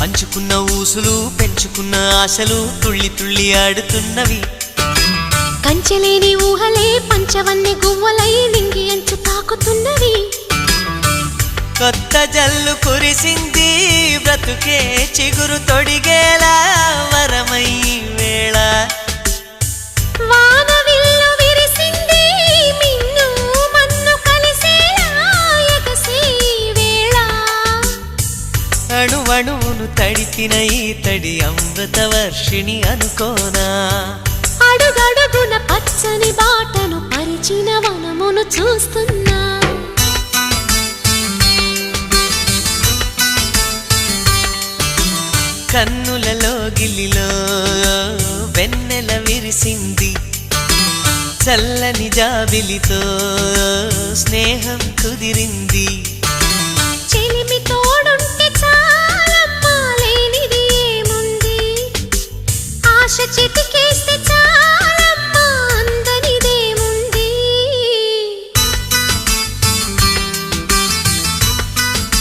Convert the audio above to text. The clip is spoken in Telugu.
పంచుకున్న ఊసులు పెంచుకున్న ఆశలు తుళ్ళి తుళ్ళి ఆడుతున్నవి కంచెలేని ఊహలే పంచవన్నె గువ్వలై నింగి అంచు తాకుతున్నవి కొత్త జల్లు కురిసింది బ్రతుకే చిగురు తొడిగేలా వరమై వేళ వానవిల్లు విరిసింది మిన్ను మన్ను కలిసేలా ఎగసే వేళ అణువణువును తడిపిన ఈ తడి అమృత వర్షిణి అనుకోనా అడుగడుగున పచ్చని బాటను పరిచిన వనమును చూస్తున్నా కన్నులలో గిల్లిలో వెన్నెల విరిసింది చల్లని జాబిలితో స్నేహం కుదిరింది